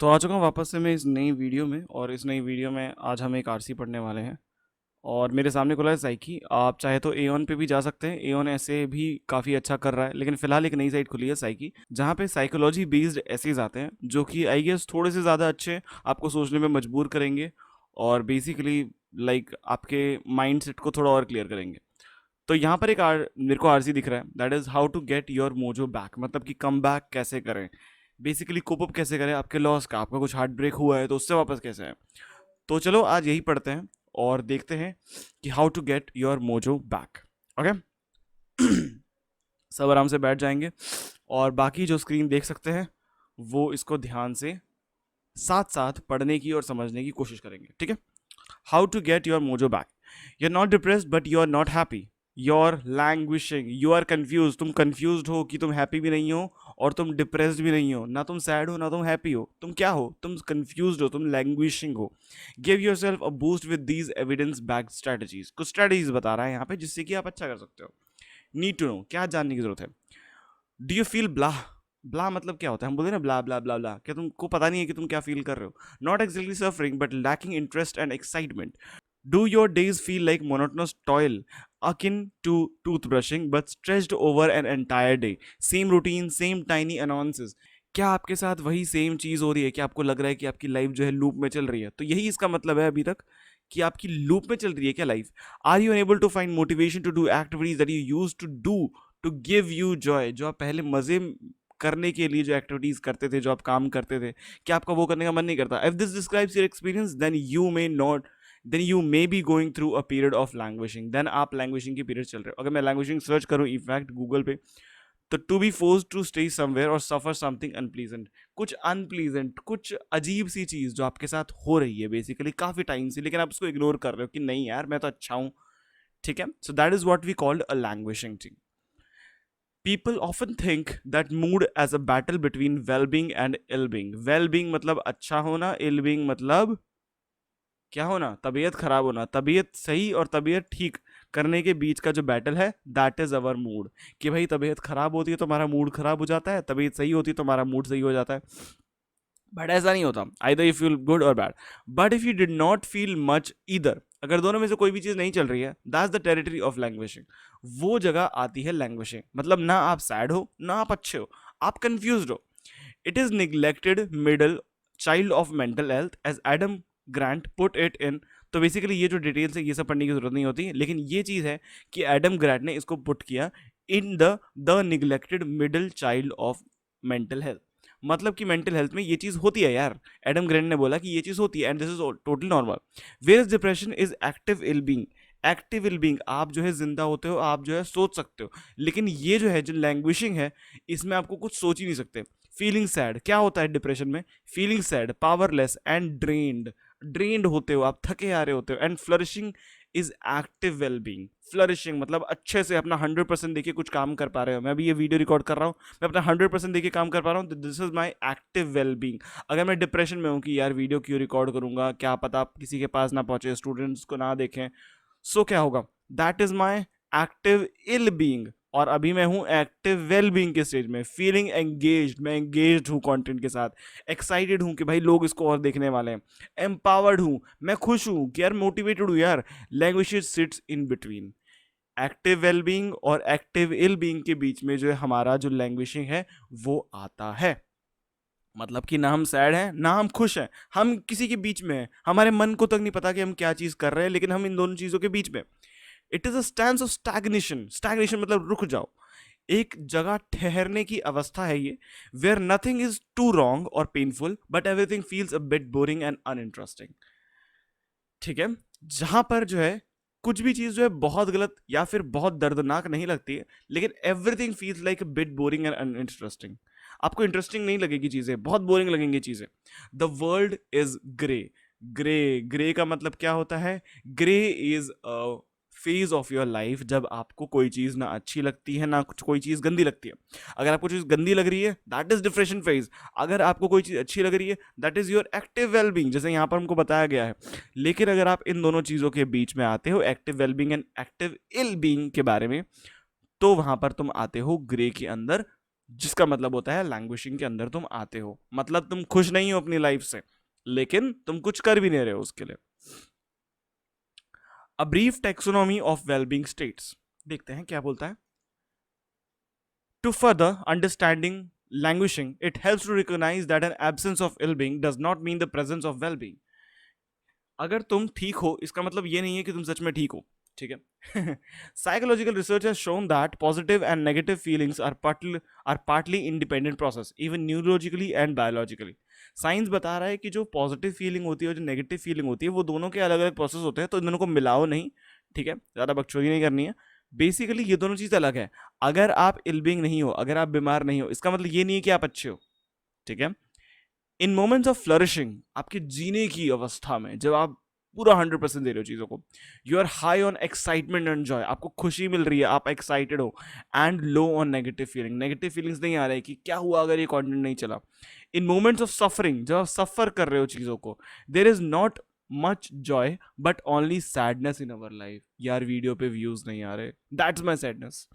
तो आ चुका हूँ वापस से मैं इस नई वीडियो में, और इस नई वीडियो में आज हम एक आरसी पढ़ने वाले हैं। और मेरे सामने खुला है साइकी। आप चाहे तो एओन पे भी जा सकते हैं, एओन ऐसे भी काफ़ी अच्छा कर रहा है, लेकिन फिलहाल एक नई साइट खुली है साइकी, जहाँ पे साइकोलॉजी बेस्ड एसेज आते हैं जो कि आई गेस थोड़े से ज़्यादा अच्छे, आपको सोचने में मजबूर करेंगे और बेसिकली लाइक आपके माइंड सेट को थोड़ा और क्लियर करेंगे। तो यहाँ पर एक मेरे को आरसी दिख रहा है, that is how to get your mojo back, मतलब कि कम बैक कैसे करें, बेसिकली कोप अप कैसे करें आपके लॉस का, आपका कुछ हार्ट ब्रेक हुआ है तो उससे वापस कैसे आए। तो चलो आज यही पढ़ते हैं और देखते हैं कि how to get your mojo back. Okay, सब आराम से बैठ जाएंगे और बाकी जो स्क्रीन देख सकते हैं वो इसको ध्यान से साथ साथ पढ़ने की और समझने की कोशिश करेंगे, ठीक है। How to get your mojo back. You are not depressed but you are not happy, you are languishing, you are confuse, तुम कंफ्यूज हो कि तुम हैप्पी भी नहीं हो और तुम डिप्रेस्ड भी नहीं हो, ना तुम सैड हो ना तुम हैप्पी हो, तुम क्या हो, तुम कंफ्यूज हो, तुम लैंग्विशिंग हो। Give your self a boost with these evidence back strategies. कुछ स्ट्रेटजीज बता रहा है यहाँ पे जिससे कि आप अच्छा कर सकते हो। नीड टू नो, क्या जानने की जरूरत है। डू यू फील ब्ला। ब्ला मतलब क्या होता है, हम बोलते हैं ना ब्ला ब्ला ब्ला ब्ला, क्या तुमको पता नहीं है कि तुम क्या फील कर रहे हो। Not exactly suffering but lacking interest and excitement. Do your days feel like monotonous toil, akin to toothbrushing, but stretched over an entire day? Same routine, same tiny annoyances. क्या आपके साथ वही सेम चीज हो रही है कि आपको लग रहा है कि आपकी लाइफ जो है लूप में चल रही है? तो यही इसका मतलब है अभी तक, कि आपकी लूप में चल रही है क्या life. Are you unable to find motivation to do activities that you use to do to give you joy. जो आप पहले मजे करने के लिए जो एक्टिविटीज करते थे, जो आप काम करते थे, क्या आपका वो करने का मन नहीं करता? If this describes your experience then you may not, then you may be going through a period of languishing. देन आप लैंग्वेजिंग की पीरियड चल रहे हो। अगर मैं लैंग्वेजिंग सर्च करूँ इनफैक्ट गूगल पे, तो to be force to stay somewhere और सफर समथिंग अनप्लीजेंट, कुछ अनप्लीजेंट, कुछ अजीब सी चीज जो आपके साथ हो रही है बेसिकली काफी टाइम से, लेकिन आप उसको इग्नोर कर रहे हो कि नहीं यार मैं तो अच्छा हूं, ठीक है। So that is what we called a languishing thing. People often think that mood as a battle between well-being and ill-being. Well-being मतलब अच्छा होना, ill-being मतलब क्या होना, तबीयत खराब होना। तबीयत सही और तबीयत ठीक करने के बीच का जो बैटल है, दैट इज अवर मूड। कि भाई तबीयत खराब होती है तो हमारा मूड खराब हो जाता है, तबीयत सही होती है तो हमारा मूड सही हो जाता है। बट ऐसा नहीं होता, आइदर यू फील गुड और bad. But if you did not feel much either, अगर दोनों में से कोई भी चीज नहीं चल रही है, दैट्स द टेरिटरी ऑफ लैंग्वेजिंग। वो जगह आती है लैंग्वेजिंग। मतलब ना आप सैड हो ना आप अच्छे हो, आप कंफ्यूज हो। It is neglected middle child of mental health as Adam Grant put it in. तो बेसिकली ये जो डिटेल है ये सब पढ़ने की जरूरत नहीं होती, लेकिन ये चीज है कि एडम ग्रांट ने इसको पुट किया in the neglected middle child of mental health. मतलब कि मेंटल हेल्थ में ये चीज होती है यार। एडम ग्रेंट ने बोला कि ये चीज होती है and this is totally normal. Where is depression is active ill being. Active ill being, आप जो है जिंदा होते हो, आप जो है सोच सकते हो, लेकिन ये जो है जो लैंग्वेजिंग है, इसमें आपको कुछ सोच ही नहीं सकते। फीलिंग सैड, क्या होता है डिप्रेशन में? Feeling sad, powerless and drained. Drained होते हो आप, थके आ रहे होते हो। And flourishing is active wellbeing. Flourishing मतलब अच्छे से अपना 100% देखिए कुछ काम कर पा रहे हो। मैं अभी ये वीडियो रिकॉर्ड कर रहा हूँ, मैं अपना 100% देखिए काम कर पा रहा हूँ, this is my active wellbeing. अगर मैं डिप्रेशन में हूँ कि यार वीडियो क्यों रिकॉर्ड करूंगा, क्या पता आप किसी के पास ना पहुंचे, स्टूडेंट्स को ना देखें, सो क्या होगा? That is my active ill being. और अभी मैं हूं एक्टिव वेल बीइंग के स्टेज में। फीलिंग एंगेज्ड, मैं एंगेज्ड हूं कंटेंट के साथ। एक्साइटेड हूं कि भाई लोग इसको और देखने वाले हैं। एम्पावर्ड हूं, मैं खुश हूं कि यार मोटिवेटेड हूं यार। Language sits in between. Active wellbeing और एक्टिव इल बीइंग के बीच में जो है हमारा जो लैंग्वेजिंग है वो आता है। मतलब कि ना हम सैड हैं ना हम खुश हैं, हम किसी के बीच में हैं। हमारे मन को तक नहीं पता कि हम क्या चीज कर रहे हैं, लेकिन हम इन दोनों चीजों के बीच में। It is a stance of stagnation. Stagnation मतलब रुक जाओ, एक जगह ठहरने की अवस्था है ये। Where nothing is too wrong और painful but everything feels a bit boring and uninteresting. ठीक है, जहां पर जो है कुछ भी चीज जो है बहुत गलत या फिर बहुत दर्दनाक नहीं लगती है, लेकिन everything feels like a bit boring and uninteresting. आपको इंटरेस्टिंग नहीं लगेगी चीजें, बहुत बोरिंग लगेंगी चीजें। The world is grey. Grey, grey का मतलब क्या होता है? Grey is a phase of your life, जब आपको कोई चीज ना अच्छी लगती है ना कुछ कोई चीज गंदी लगती है। अगर आपको चीज गंदी लग रही है दैट इज डिप्रेशन फेज। अगर आपको कोई चीज अच्छी लग रही है that is your active wellbeing, जैसे यहां पर हमको बताया गया है। लेकिन अगर आप इन दोनों चीजों के बीच में आते हो, active wellbeing and active ill being के बारे में, तो वहां पर तुम आते हो ग्रे के अंदर, जिसका मतलब होता है लैंग्वेजिंग के अंदर तुम आते हो, मतलब तुम खुश नहीं हो अपनी लाइफ से, लेकिन तुम कुछ कर भी नहीं रहे हो उसके लिए। A brief taxonomy of wellbeing states, देखते हैं क्या बोलता है। To further understanding languishing, it helps to recognize that an absence of ill-being does not mean the presence of well-being. अगर तुम ठीक हो इसका मतलब ये नहीं है कि तुम सच में ठीक हो, ठीक है। Psychological research has shown that positive and negative feelings are partly independent process, even neurologically and biologically. Science बता रहा है कि जो पॉजिटिव फीलिंग होती है और जो नेगेटिव फीलिंग होती है वो दोनों के अलग अलग प्रोसेस होते हैं, तो इन दोनों को मिलाओ नहीं, ठीक है, ज़्यादा बकचोदी नहीं करनी है। बेसिकली ये दोनों चीज़ अलग है। अगर आप इलबिंग नहीं हो, अगर आप बीमार नहीं हो, इसका मतलब ये नहीं है कि आप अच्छे हो, ठीक है। इन मोमेंट्स ऑफ फ्लरिशिंग, आपके जीने की अवस्था में जब आप पूरा 100% दे रहे हो चीज़ों को, you are high on excitement and joy, आपको खुशी मिल रही है, आप एक्साइटेड हो, and low on negative feeling, negative feelings नहीं आ रहे कि क्या हुआ अगर ये कंटेंट नहीं चला। इन मोमेंट्स ऑफ सफरिंग, जब आप सफर कर रहे हो चीज़ों को, there is not much joy but only sadness in our life. यार वीडियो पे व्यूज नहीं आ रहे, that's my sadness.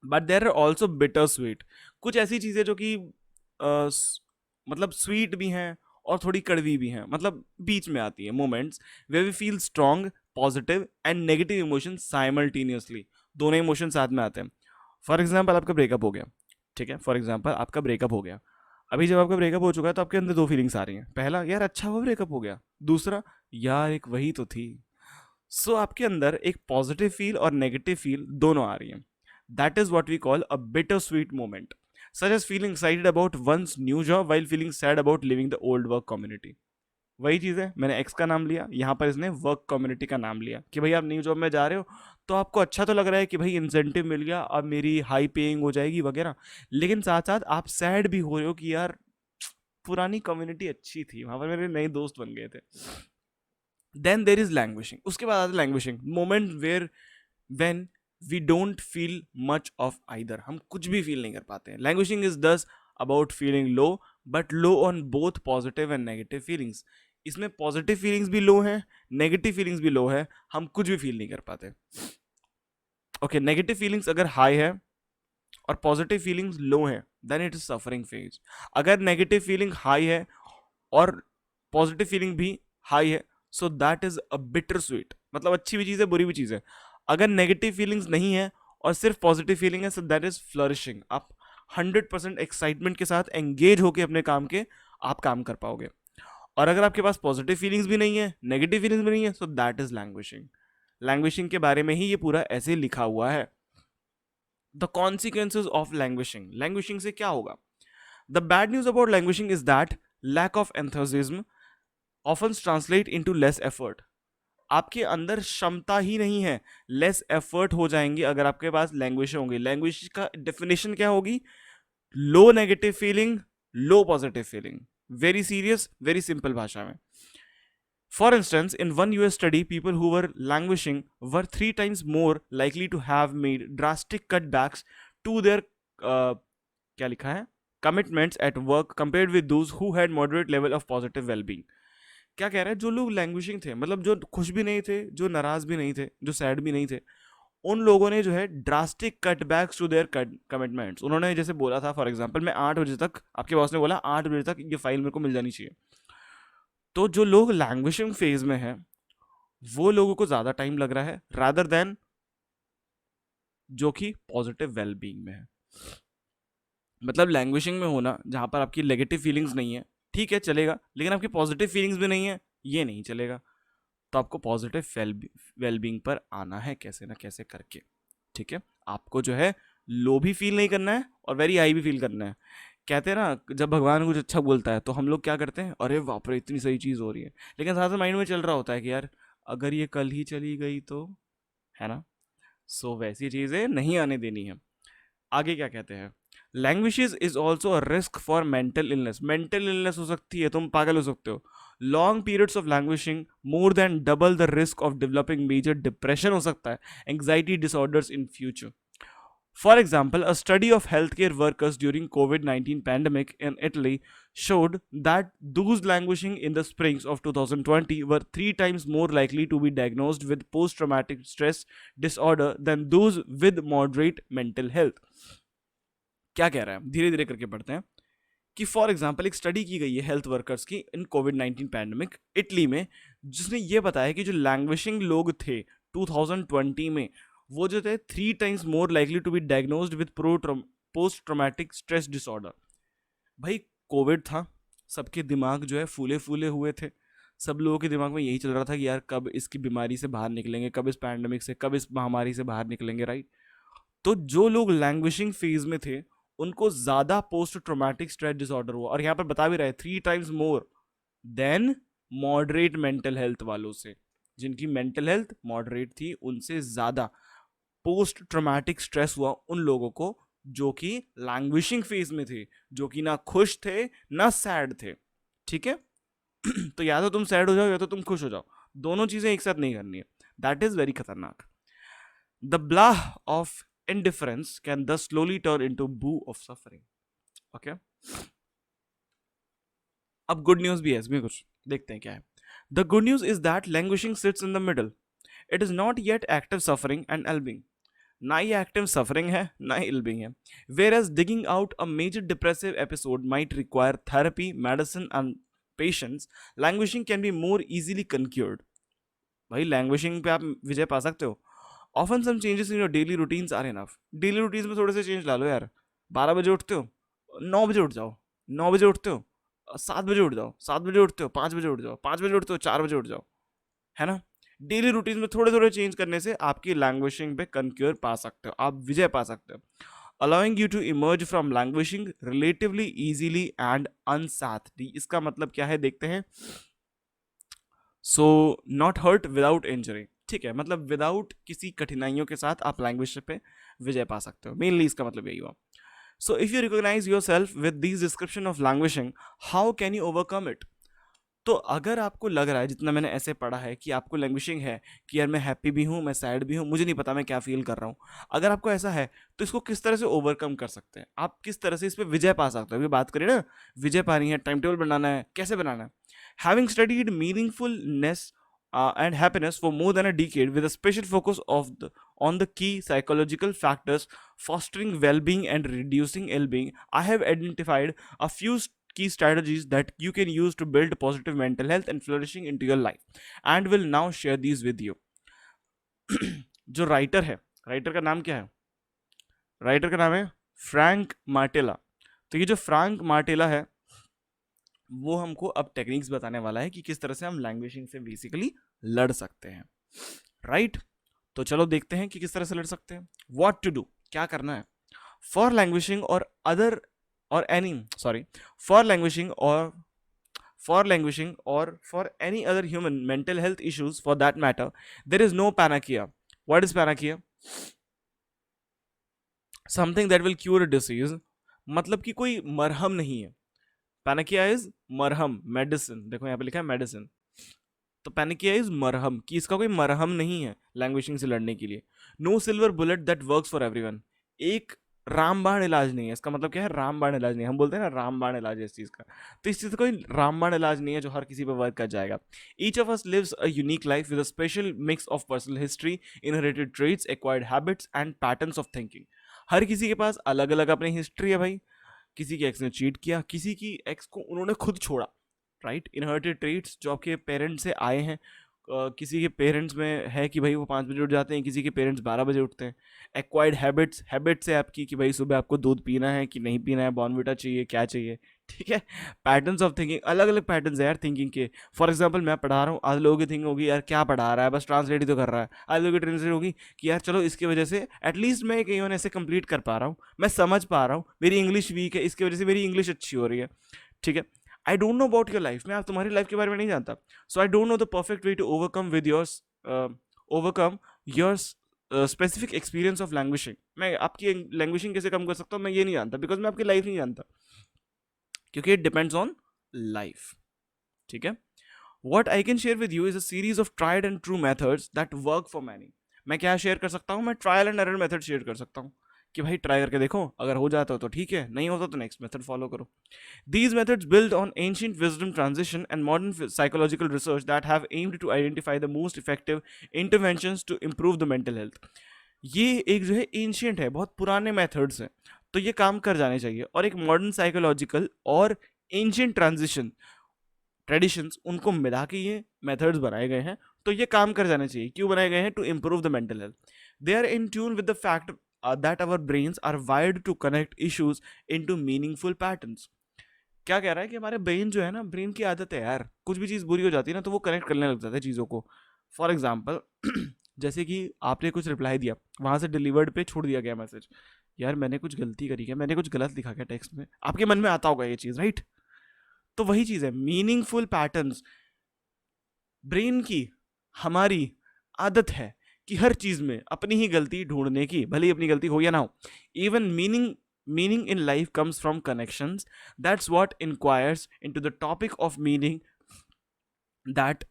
But there are also bitter sweet, कुछ ऐसी चीज़ें जो कि मतलब स्वीट भी हैं और थोड़ी कड़वी भी हैं, मतलब बीच में आती है moments when we feel strong positive and negative emotion simultaneously, दोनों इमोशन साथ में आते हैं। फॉर एग्जाम्पल आपका ब्रेकअप हो गया, ठीक है, फॉर एग्जाम्पल आपका ब्रेकअप हो गया। अभी जब आपका ब्रेकअप हो चुका है तो आपके अंदर दो फीलिंग्स आ रही हैं, पहला यार अच्छा हुआ ब्रेकअप हो गया, दूसरा यार एक वही तो थी। सो आपके अंदर एक पॉजिटिव फील और नेगेटिव फील दोनों आ रही हैं। That is what we call a bitter sweet moment, such as feeling excited about one's new job while feeling sad about leaving the old work community। वही चीज़ है, मैंने एक्स का नाम लिया, यहाँ पर इसने वर्क कम्युनिटी का नाम लिया कि भाई आप न्यू जॉब में जा रहे हो तो आपको अच्छा तो लग रहा है कि भाई इंसेंटिव मिल गया, अब मेरी हाई पेइंग हो जाएगी वगैरह, लेकिन साथ साथ आप सैड भी हो रहे हो कि यार पुरानी कम्युनिटी अच्छी थी, वहाँ पर मेरे नए दोस्त बन गए थे। देन देर इज लैंग्वेजिंग, उसके बाद आता है languishing moment where when we don't feel much of either, हम कुछ भी फील नहीं कर पाते हैं। Languishing is thus about feeling low, but low on both positive and negative feelings. इसमें पॉजिटिव फीलिंग्स भी लो हैं, नेगेटिव फीलिंग्स भी लो है, हम कुछ भी फील नहीं कर पाते। ओके, नेगेटिव फीलिंग्स अगर हाई है और पॉजिटिव फीलिंग्स लो है, then it is suffering phase. अगर नेगेटिव फीलिंग हाई है और पॉजिटिव फीलिंग भी हाई है, so that is a bitter sweet, मतलब अच्छी भी चीज़ है बुरी भी चीज़ है। अगर नेगेटिव फीलिंग्स नहीं है और सिर्फ पॉजिटिव फीलिंग है, सो दैट इज फ्लरिशिंग, आप 100% एक्साइटमेंट के साथ एंगेज होकर अपने काम के आप काम कर पाओगे। और अगर आपके पास पॉजिटिव फीलिंग्स भी नहीं है, नेगेटिव फीलिंग्स भी नहीं है, सो दैट इज लैंग्वेजिंग। लैंग्वेजिंग के बारे में ही ये पूरा ऐसे लिखा हुआ है। The consequences of languishing, languishing से क्या होगा? The bad news about languishing is that lack of enthusiasm often translate into less effort. आपके अंदर क्षमता ही नहीं है, लेस एफर्ट हो जाएंगे अगर आपके पास लैंग्वेज होंगी। लैंग्वेज का डेफिनेशन क्या होगी? Low negative feeling, low positive feeling, very serious, very simple भाषा में। For instance, in one US study, people who were languishing were 3 times more likely to have made drastic cutbacks to their क्या लिखा है, commitments at work compared with those who had moderate level of positive wellbeing. क्या कह रहे हैं? जो लोग लैंग्वेजिंग थे, मतलब जो खुश भी नहीं थे, जो नाराज भी नहीं थे, जो सैड भी नहीं थे, उन लोगों ने जो है drastic cutbacks to there commitments, उन्होंने जैसे बोला था, फॉर एग्जांपल मैं 8 बजे तक, आपके बॉस ने बोला 8 बजे तक ये फाइल मेरे को मिल जानी चाहिए, तो जो लोग लैंग्वेजिंग फेज में है वो लोगों को ज़्यादा टाइम लग रहा है रादर देन जो कि पॉजिटिव वेलबींग में है। मतलब लैंग्वेजिंग में होना जहाँ पर आपकी नेगेटिव फीलिंग्स नहीं है, ठीक है चलेगा, लेकिन आपकी पॉजिटिव फीलिंग्स भी नहीं है, ये नहीं चलेगा। तो आपको पॉजिटिव वेलबींग पर आना है कैसे ना कैसे करके, ठीक है। आपको जो है लो भी फील नहीं करना है और वेरी हाई भी फील करना है। कहते हैं ना, जब भगवान कुछ अच्छा बोलता है तो हम लोग क्या करते हैं, अरे बाप रे इतनी सही चीज़ हो रही है, लेकिन साथ में माइंड में चल रहा होता है कि यार अगर ये कल ही चली गई तो, है ना। सो वैसी चीज़ें नहीं आने देनी है। आगे क्या कहते हैं, languages is also a risk for mental illness. Mental illness हो सकती है, तुम पागल हो सकते हो। Long periods of languishing more than double the risk of developing major depression हो सकता है, anxiety disorders in future. For example, a study of healthcare workers during COVID-19 pandemic in Italy showed that those languishing in the springs of 2020 were 3 times more likely to be diagnosed with post-traumatic stress disorder than those with moderate mental health. क्या कह रहा है, धीरे धीरे करके पढ़ते हैं कि फॉर एग्जाम्पल एक स्टडी की गई है हेल्थ वर्कर्स की इन कोविड-19 पैंडमिक इटली में, जिसने ये बताया कि जो लैंग्विशिंग लोग थे 2020 में, वो जो थे 3 times more likely to be diagnosed with post traumatic stress disorder. भाई कोविड था, सबके दिमाग जो है फूले फूले हुए थे, सब लोगों के दिमाग में यही चल रहा था कि यार कब इसकी बीमारी से बाहर निकलेंगे, कब इस पैंडमिक से, कब इस महामारी से बाहर निकलेंगे, राइट। तो जो लोग लैंग्विशिंग फेज में थे उनको ज्यादा पोस्ट ट्रोमैटिक स्ट्रेस डिसऑर्डर हुआ, और यहाँ पर बता भी रहे 3 times more than moderate mental health वालों से। जिनकी मेंटल हेल्थ मॉडरेट थी उनसे ज्यादा पोस्ट ट्रोमैटिक स्ट्रेस हुआ उन लोगों को जो कि लैंग्विशिंग फेज में थे, जो कि ना खुश थे ना सैड थे, ठीक है। तो या तो तुम सैड हो जाओ या तो तुम खुश हो जाओ, दोनों चीजें एक साथ नहीं करनी है, दैट इज वेरी खतरनाक। The blah of indifference can thus slowly turn into boo of suffering. Okay? अब गुड न्यूज भी है इसमें, कुछ देखते हैं क्या है। The good news is that languishing sits in the middle, it is not yet active suffering and illbeing. ना ये एक्टिव सफरिंग है ना ही इल्बिंग है। Whereas digging out a major depressive episode might require therapy, medicine and patience, languishing can be more easily conquered. भाई languishing पे आप विजय पा सकते हो। Often some changes in your daily routines are enough. Daily routines में थोड़े से चेंज ला लो यार। 12 बजे उठते हो, 9 बजे उठ जाओ। 9 बजे उठते हो, 7 बजे उठ जाओ। 7 बजे उठते हो, 5 बजे उठ जाओ। 5 बजे उठते हो, 4 बजे उठ जाओ, है ना। डेली रूटीन में थोड़े थोड़े चेंज करने से आपकी लैंग्वेजिंग पे कंक्योर पा सकते हो, आप विजय पा सकते हो, allowing you to emerge from languishing relatively easily and unscathed. इसका मतलब क्या है देखते हैं। So not hurt without injury, ठीक है, मतलब विदाउट किसी कठिनाइयों के साथ आप लैंग्वेज पे विजय पा सकते हो, मेनली इसका मतलब यही हुआ। So if you recognise yourself with this description of languishing, how can you overcome it. तो अगर आपको लग रहा है, जितना मैंने ऐसे पढ़ा है, कि आपको लैंग्वेजिंग है कि यार मैं हैप्पी भी हूँ, मैं सैड भी हूँ, मुझे नहीं पता मैं क्या फील कर रहा हूँ, अगर आपको ऐसा है तो इसको किस तरह से ओवरकम कर सकते हैं, आप किस तरह से इस पर विजय पा सकते हो। अभी बात करें ना, विजय पानी है, टाइम टेबल बनाना है, कैसे बनाना है। Having studied meaningfulness and happiness for more than a decade with a special focus on the key psychological factors fostering well-being and reducing ill-being, I have identified a few key strategies that you can use to build positive mental health and flourishing into your life and will now share these with you. जो writer है, writer का नाम क्या है, writer का नाम है Frank मार्टेला। तो ये जो फ्रैंक मार्टेला है वो हमको अब टेक्निक्स बताने वाला है कि किस तरह से हम लैंग्वेजिंग से बेसिकली लड़ सकते हैं, राइट। तो चलो देखते हैं कि किस तरह से लड़ सकते हैं। व्हाट टू डू, क्या करना है। फॉर लैंग्वेजिंग और अदर और एनी सॉरी फॉर लैंग्वेजिंग और for any other human mental health issues for that matter, there is no panacea. What is panacea? Something that will cure a disease, मतलब कि कोई मरहम नहीं है। पैनाकिया इज मरहम, मेडिसिन, देखो यहाँ पे लिखा है मेडिसिन। तो पैनिकिया इज मरहम, कि इसका कोई मरहम नहीं है लैंग्वेजिंग से लड़ने के लिए। No silver bullet that works for everyone, एक रामबाण इलाज नहीं है। इसका मतलब क्या है, रामबाण इलाज नहीं है। हम बोलते हैं ना रामबाण इलाज है इस चीज़ का, तो इस चीज़ का कोई रामबाण इलाज नहीं है जो हर किसी पे वर्क कर जाएगा। Each of us lives a unique life with a special mix of personal history, inherited traits, acquired habits and patterns of thinking. हर किसी के पास अलग अलग अपनी हिस्ट्री है भाई। किसी की एक्स ने चीट किया, किसी की एक्स को उन्होंने खुद छोड़ा, राइट। इनहर्टेड ट्रेट्स जो आपके पेरेंट्स से आए हैं, किसी के पेरेंट्स में है कि भाई वो 5 बजे उठ जाते हैं, किसी के पेरेंट्स 12 बजे उठते हैं। एक्वायर्ड हैबिट्स, हैबिट्स है आपकी कि भाई सुबह आपको दूध पीना है कि नहीं पीना है, बॉर्नविटा चाहिए, क्या चाहिए, ठीक है। पैटर्न्स ऑफ थिंकिंग, अलग अलग पैटर्न्स है यार थिंकिंग के। फॉर एग्जांपल मैं पढ़ा रहा हूँ, आज लोगों की थिंकिंग होगी यार क्या पढ़ा रहा है, बस ट्रांसलेट ही तो कर रहा है। आज लोगों की ट्रांसलेट होगी कि यार चलो इसकी वजह से एटलीस्ट मैं कहीं ऐसे कंप्लीट कर पा रहा हूँ, मैं समझ पा रहा हूँ, मेरी इंग्लिश वीक है, इसकी वजह से मेरी इंग्लिश अच्छी हो रही है, ठीक है। I don't know about your life, मैं आप तुम्हारी लाइफ के बारे में नहीं जानता। So I don't know the perfect way to overcome your specific experience of languishing. मैं आपकी लैंग्वेजिंग कैसे कम कर सकता हूँ मैं ये नहीं जानता, बिकॉज मैं आपकी लाइफ नहीं जानता, क्योंकि इट डिपेंड्स ऑन लाइफ, ठीक है। What I can share with you is a series of tried and true methods that work for many. मैं क्या शेयर कर सकता हूँ, मैं trial and error method share कर सकता हूँ कि भाई ट्राई करके देखो, अगर हो जाता हो तो ठीक है, नहीं होता तो नेक्स्ट मेथड फॉलो करो। These methods build on ancient wisdom transition and modern psychological research that have aimed to identify the most effective interventions to improve the mental health. ये एक जो है एंशियंट है, बहुत पुराने मेथड्स हैं। तो ये काम कर जाने चाहिए। और एक मॉडर्न साइकोलॉजिकल और एंशियंट ट्रेडिशंस उनको मिला के ये मेथड्स बनाए गए हैं, तो ये काम कर जाने चाहिए। क्यों बनाए गए हैं? To improve the mental health. They are in tune with the fact that our brains are wired to connect issues into meaningful patterns. क्या कह रहा है कि हमारे ब्रेन जो है ना, ब्रेन की आदत है यार, कुछ भी चीज़ बुरी हो जाती है ना तो वो कनेक्ट करने लग जाता है चीज़ों को। फॉर एग्जाम्पल जैसे कि आपने कुछ रिप्लाई दिया, वहां से डिलीवर्ड पे छोड़ दिया गया मैसेज, यार मैंने कुछ गलती करी क्या, मैंने कुछ गलत लिखा क्या टेक्स्ट में, आपके मन में आता होगा ये चीज़, राइट? तो वही चीज़ है, मीनिंगफुल पैटर्न्स। ब्रेन की हमारी आदत है कि हर चीज में अपनी ही गलती ढूंढने की, भले ही अपनी गलती हो या ना हो। Even meaning in life comes from connections. That's what inquires into the topic of meaning that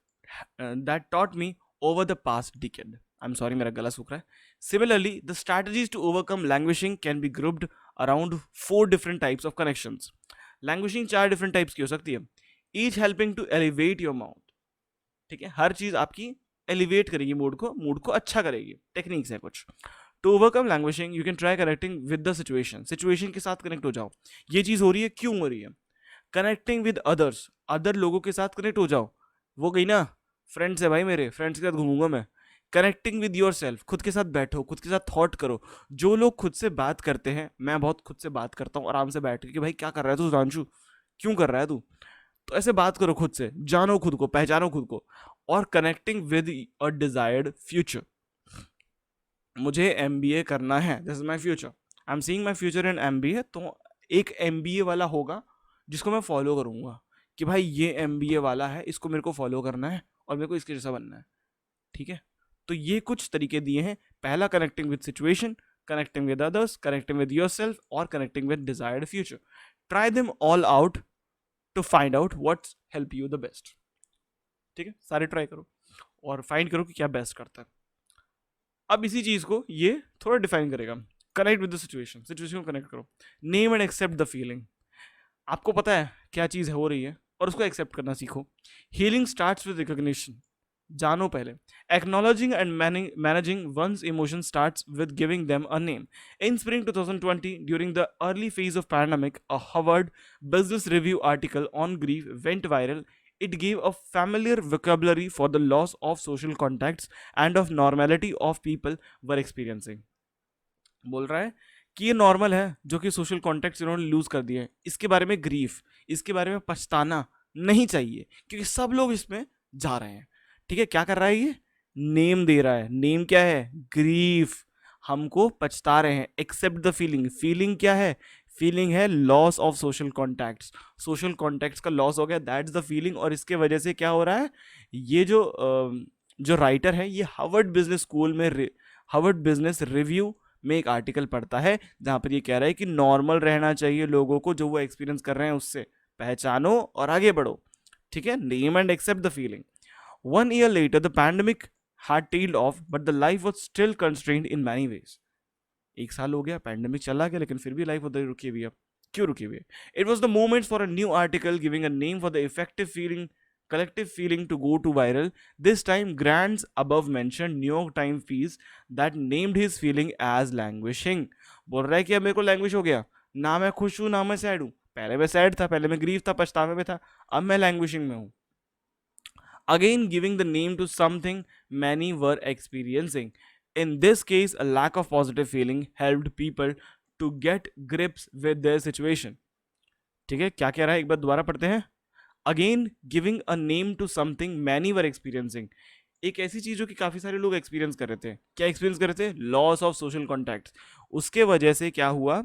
that taught me over the past decade. I am sorry, मेरा गला सूख रहा है। Similarly the strategies to overcome languishing can be grouped around 4 different types of connections. Languishing 4 different types की हो सकती है, each helping to elevate your mouth. ठीक है, हर चीज आपकी एलिवेट करेगी, मूड को अच्छा करेगी। टेक्निक्स है कुछ। To overcome languishing you can try connecting with the situation. Situation के साथ कनेक्ट हो जाओ, ये चीज हो रही है, क्यों हो रही है। कनेक्टिंग विद अदर्स, अदर लोगों के साथ कनेक्ट हो जाओ। वो गई ना, फ्रेंड्स है भाई मेरे, फ्रेंड्स के साथ घूमूंगा मैं। कनेक्टिंग विद योर सेल्फ, खुद के साथ बैठो, खुद के साथ थॉट करो। जो लोग खुद से बात करते हैं, मैं बहुत खुद से बात करता हूँ आराम से बैठ के कि भाई क्या कर रहा है तू सुधांशु, क्यों कर रहा है तू, तो ऐसे बात करो खुद से, जानो खुद को, पहचानो खुद को। और connecting with a desired future, मुझे एमबीए करना है, this is my future, I am seeing my future in MBA. तो एक एमबीए वाला होगा जिसको मैं फॉलो करूंगा कि भाई ये एमबीए वाला है, इसको मेरे को फॉलो करना है और मेरे को इसके जैसा बनना है। ठीक है, तो ये कुछ तरीके दिए हैं। पहला, connecting with situation, connecting with others, connecting with yourself और connecting with desired future. Try them all out to find out what's help you the best. ठीक है, सारे ट्राई करो और फाइंड करो कि क्या बेस्ट करता है। अब इसी चीज को ये थोड़ा डिफाइन करेगा। Connect with the situation, situation को कनेक्ट करो। Name and accept the feeling, आपको पता है क्या चीज हो रही है और उसको एक्सेप्ट करना सीखो। हीलिंग स्टार्ट्स विद रिकॉग्निशन, जानो पहले। Acknowledging and managing one's emotion starts with giving them a name. In spring 2020 during the early phase of pandemic, a Harvard Business Review article on grief went viral. It gave a familiar vocabulary for the loss of social contacts and of normality of people were experiencing. बोल रहा है कि ये normal है जो कि social contacts इन्होंने loose कर दिए हैं, इसके बारे में ग्रीफ, इसके बारे में पछताना नहीं चाहिए क्योंकि सब लोग इसमें जा रहे हैं। ठीक है, क्या कर रहा है ये? नेम दे रहा है। नेम क्या है? ग्रीफ। हमको पछता रहे हैं। एक्सेप्ट द फीलिंग, फीलिंग क्या है? फीलिंग है loss of social contacts, social contacts का लॉस हो गया, दैट्स द फीलिंग। और इसके वजह से क्या हो रहा है, ये जो राइटर है ये हार्वर्ड बिजनेस स्कूल में हार्वर्ड बिजनेस रिव्यू में एक आर्टिकल पढ़ता है जहां पर ये कह रहा है कि नॉर्मल रहना चाहिए लोगों को, जो वो एक्सपीरियंस कर रहे हैं उससे पहचानो और आगे बढ़ो। ठीक है, name and accept the feeling. 1 year later the pandemic had tailed off but the life was still constrained in many ways. 1 साल हो गया, पैंडेमिक चला गया, लेकिन फिर भी लाइफ उधर रुकी हुई है। क्यों रुकी हुई है? It was the moment for a new article giving a name for the effective feeling, collective feeling to go to viral. This time, Grants above mentioned New York Times piece that named his feeling as languishing. बोल रहा है कि अब मेरे को languish हो गया, ना मैं खुश हूं ना मैं सैड हूं। पहले मैं सैड था, पहले मैं ग्रीफ था, पछतावे में था, अब मैं लैंग्विशिंग में हूं। Again, giving the name to something many were experiencing. In this case, a lack of positive feeling helped people to get grips with their situation. ठीक है, क्या कह रहा है एक बार दोबारा पढ़ते हैं। Again, giving a name to something many were experiencing. एक ऐसी चीज जो कि काफी सारे लोग एक्सपीरियंस कर रहे थे। क्या एक्सपीरियंस कर रहे थे? Loss of social contacts. उसके वजह से क्या हुआ?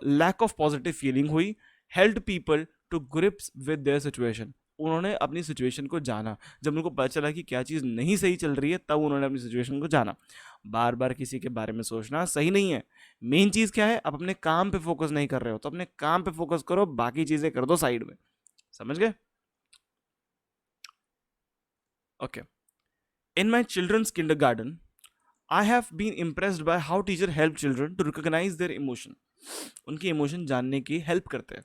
लैक ऑफ पॉजिटिव फीलिंग हुई। Help people to grips with their situation, उन्होंने अपनी सिचुएशन को जाना। जब उनको पता चला कि क्या चीज़ नहीं सही चल रही है, तब उन्होंने अपनी सिचुएशन को जाना। बार बार किसी के बारे में सोचना सही नहीं है। मेन चीज़ क्या है? आप अपने काम पे फोकस नहीं कर रहे हो तो अपने काम पे फोकस करो, बाकी चीज़ें कर दो साइड में। समझ गए? Okay. In my children's kindergarten I have been impressed by how teacher help children to recognise their emotion. उनके इमोशन जानने की हेल्प करते हैं।